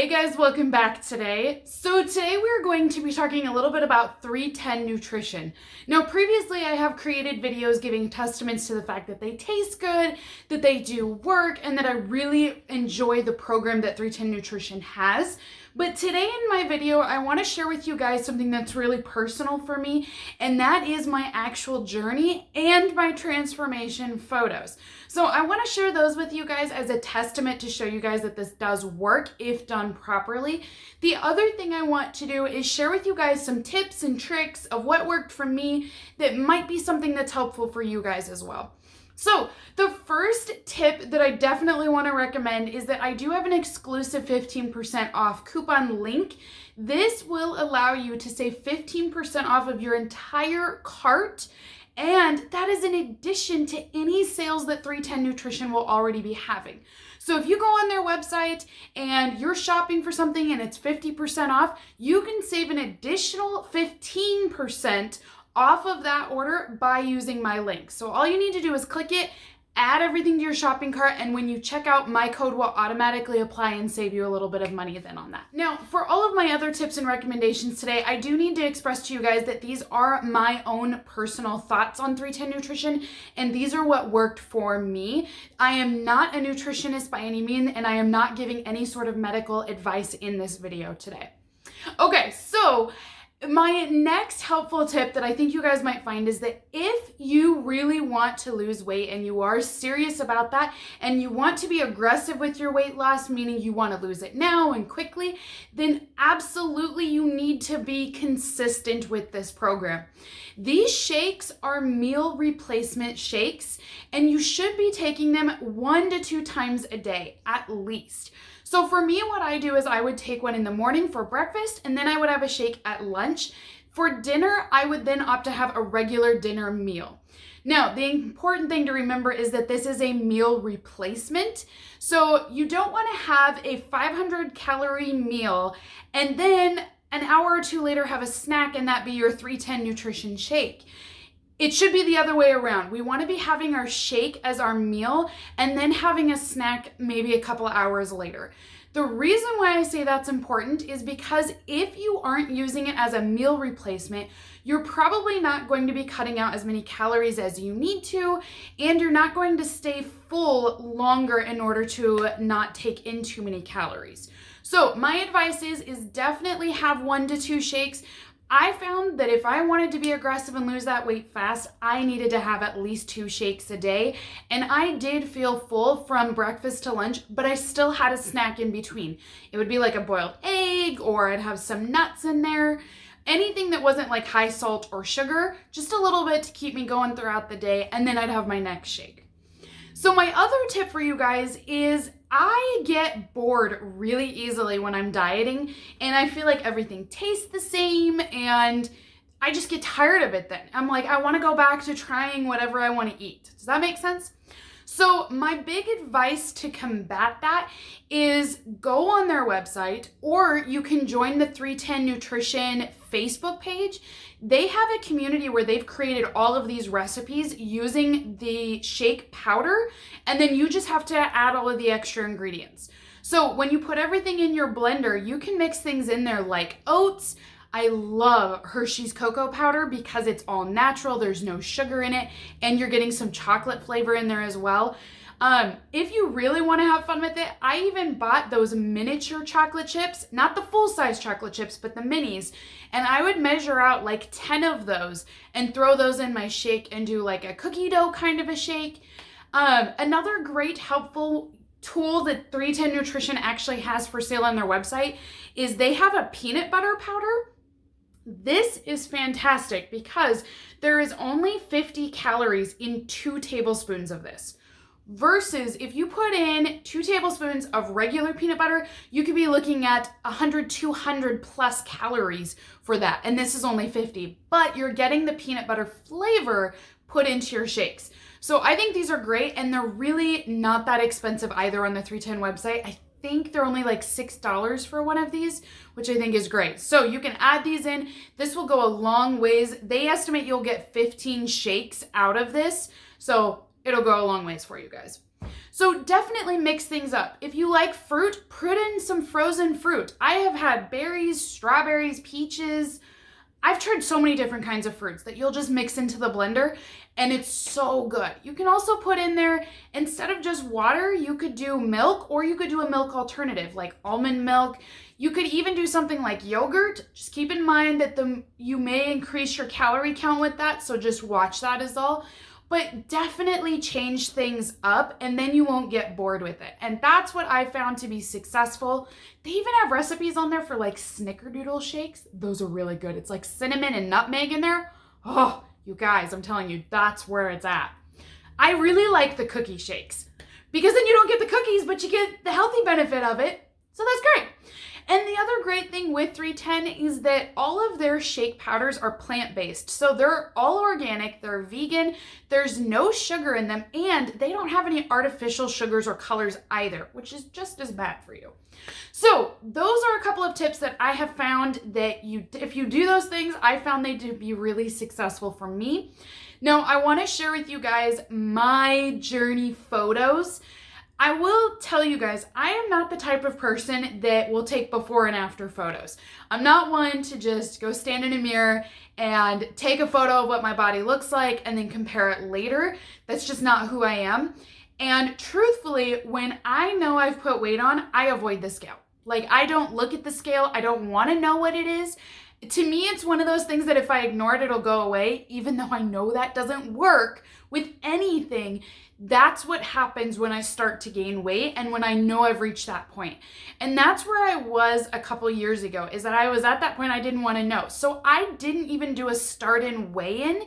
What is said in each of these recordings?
Hey guys, welcome back today. So today we're going to be talking a little bit about 310 nutrition. Now previously I have created videos giving testaments to the fact that they taste good, that they do work, and that I really enjoy the program that 310 Nutrition has. But today in my video, I want to share with you guys something that's really personal for me, and that is my actual journey and my transformation photos. So I want to share those with you guys as a testament to show you guys that this does work if done properly. The other thing I want to do is share with you guys some tips and tricks of what worked for me that might be something that's helpful for you guys as well. So the first tip that I definitely want to recommend is that I do have an exclusive 15% off coupon link. This will allow you to save 15% off of your entire cart, and that is in addition to any sales that 310 Nutrition will already be having. So if you go on their website and you're shopping for something and it's 50% off, you can save an additional 15% off of that order by using my link. So all you need to do is click it, add everything to your shopping cart, and when you check out, my code will automatically apply and save you a little bit of money then on that. Now, for all of my other tips and recommendations today, I do need to express to you guys that these are my own personal thoughts on 310 Nutrition, and these are what worked for me. I am not a nutritionist by any means, and I am not giving any sort of medical advice in this video today. Okay, so my next helpful tip that I think you guys might find is that if you really want to lose weight and you are serious about that and you want to be aggressive with your weight loss, meaning you want to lose it now and quickly, then absolutely you need to be consistent with this program. These shakes are meal replacement shakes, and you should be taking them 1 to 2 times a day at least. So for me, what I do is I would take one in the morning for breakfast, and then I would have a shake at lunch. For dinner, I would then opt to have a regular dinner meal. Now, the important thing to remember is that this is a meal replacement. So you don't want to have a 500 calorie meal and then an hour or two later have a snack and that be your 310 Nutrition shake. It should be the other way around. We want to be having our shake as our meal and then having a snack maybe a couple hours later. The reason why I say that's important is because if you aren't using it as a meal replacement, you're probably not going to be cutting out as many calories as you need to, and you're not going to stay full longer in order to not take in too many calories. So my advice is definitely have 1 to 2 shakes. I found that if I wanted to be aggressive and lose that weight fast, I needed to have at least 2 shakes a day. And I did feel full from breakfast to lunch, but I still had a snack in between. It would be like a boiled egg, or I'd have some nuts in there. Anything that wasn't like high salt or sugar, just a little bit to keep me going throughout the day, and then I'd have my next shake. So my other tip for you guys is I get bored really easily when I'm dieting, and I feel like everything tastes the same, and I just get tired of it then. I'm like, I want to go back to trying whatever I want to eat. Does that make sense? So my big advice to combat that is go on their website, or you can join the 310 Nutrition Facebook page. They have a community where they've created all of these recipes using the shake powder, and then you just have to add all of the extra ingredients. So when you put everything in your blender, you can mix things in there like oats. I love Hershey's cocoa powder because it's all natural, there's no sugar in it, and you're getting some chocolate flavor in there as well. If you really want to have fun with it, I even bought those miniature chocolate chips, not the full-size chocolate chips, but the minis, and I would measure out like 10 of those and throw those in my shake and do like a cookie dough kind of a shake. Another great helpful tool that 310 Nutrition actually has for sale on their website is they have a peanut butter powder. This is fantastic because there is only 50 calories in 2 tablespoons of this. Versus if you put in 2 tablespoons of regular peanut butter, you could be looking at 100, 200 plus calories for that. And this is only 50, but you're getting the peanut butter flavor put into your shakes. So I think these are great, and they're really not that expensive either on the 310 website. I think they're only like $6 for one of these, which I think is great. So you can add these in. This will go a long ways. They estimate you'll get 15 shakes out of this. So it'll go a long ways for you guys. So definitely mix things up. If you like fruit, put in some frozen fruit. I have had berries, strawberries, peaches. I've tried so many different kinds of fruits that you'll just mix into the blender and it's so good. You can also put in there, instead of just water, you could do milk, or you could do a milk alternative like almond milk. You could even do something like yogurt. Just keep in mind that you may increase your calorie count with that, so just watch that is all. But definitely change things up and then you won't get bored with it. And that's what I found to be successful. They even have recipes on there for like snickerdoodle shakes. Those are really good. It's like cinnamon and nutmeg in there. Oh, you guys, I'm telling you, that's where it's at. I really like the cookie shakes because then you don't get the cookies, but you get the healthy benefit of it. So that's great. And the other great thing with 310 is that all of their shake powders are plant-based. So they're all organic, they're vegan, there's no sugar in them, and they don't have any artificial sugars or colors either, which is just as bad for you. So those are a couple of tips that I have found that if you do those things, I found they to be really successful for me. Now, I want to share with you guys my journey photos. I will tell you guys, I am not the type of person that will take before and after photos. I'm not one to just go stand in a mirror and take a photo of what my body looks like and then compare it later. That's just not who I am. And truthfully, when I know I've put weight on, I avoid the scale. Like, I don't look at the scale. I don't want to know what it is. To me, it's one of those things that if I ignore it, it'll go away, even though I know that doesn't work with anything. That's what happens when I start to gain weight and when I know I've reached that point. And that's where I was a couple years ago, is that I was at that point I didn't want to know. So I didn't even do a start and weigh-in.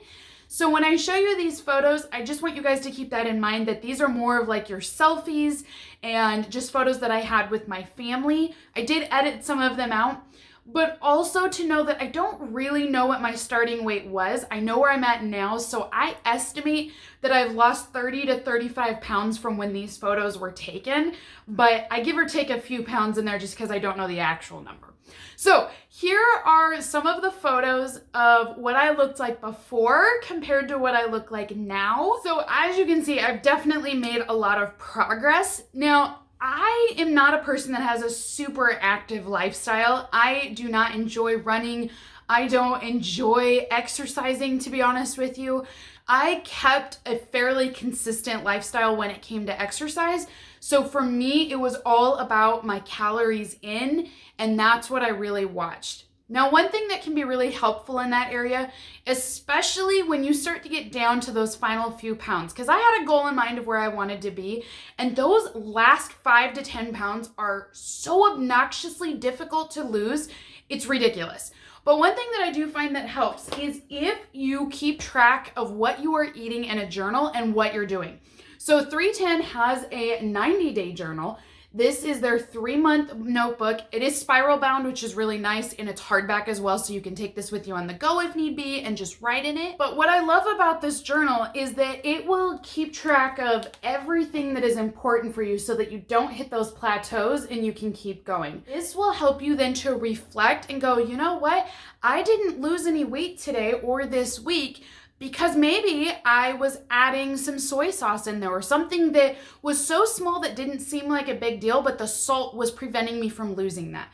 So when I show you these photos, I just want you guys to keep that in mind, that these are more of like your selfies and just photos that I had with my family. I did edit some of them out. But also to know that I don't really know what my starting weight was. I know where I'm at now, so I estimate that I've lost 30 to 35 pounds from when these photos were taken, but I give or take a few pounds in there just because I don't know the actual number. So here are some of the photos of what I looked like before compared to what I look like now. So as you can see, I've definitely made a lot of progress. Now, I am not a person that has a super active lifestyle. I do not enjoy running. I don't enjoy exercising, to be honest with you. I kept a fairly consistent lifestyle when it came to exercise. So for me, it was all about my calories in, and that's what I really watched. Now, one thing that can be really helpful in that area, especially when you start to get down to those final few pounds, because I had a goal in mind of where I wanted to be, and those last 5 to 10 pounds are so obnoxiously difficult to lose, it's ridiculous. But one thing that I do find that helps is if you keep track of what you are eating in a journal and what you're doing. So 310 has a 90-day journal. This is their 3-month notebook. It is spiral bound, which is really nice, and it's hardback as well, so you can take this with you on the go if need be and just write in it. But what I love about this journal is that it will keep track of everything that is important for you so that you don't hit those plateaus and you can keep going. This will help you then to reflect and go, you know what? I didn't lose any weight today or this week, because maybe I was adding some soy sauce in there or something that was so small that didn't seem like a big deal, but the salt was preventing me from losing that.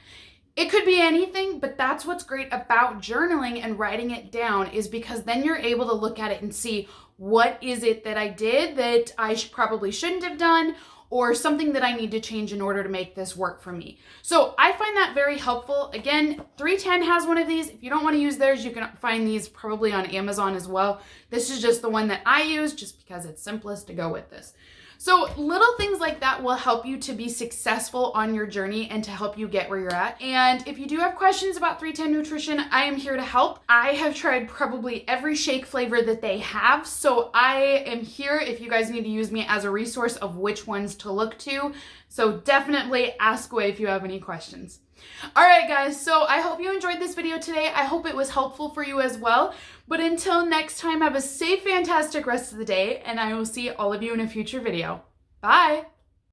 It could be anything, but that's what's great about journaling and writing it down, is because then you're able to look at it and see, what is it that I did that I probably shouldn't have done, or something that I need to change in order to make this work for me. So I find that very helpful. Again, 310 has one of these. If you don't want to use theirs, you can find these probably on Amazon as well. This is just the one that I use just because it's simplest to go with this. So little things like that will help you to be successful on your journey and to help you get where you're at. And if you do have questions about 310 Nutrition, I am here to help. I have tried probably every shake flavor that they have, so I am here if you guys need to use me as a resource of which ones to look to. So definitely ask away if you have any questions. All right, guys, so I hope you enjoyed this video today. I hope it was helpful for you as well. But until next time, have a safe, fantastic rest of the day, and I will see all of you in a future video. Bye.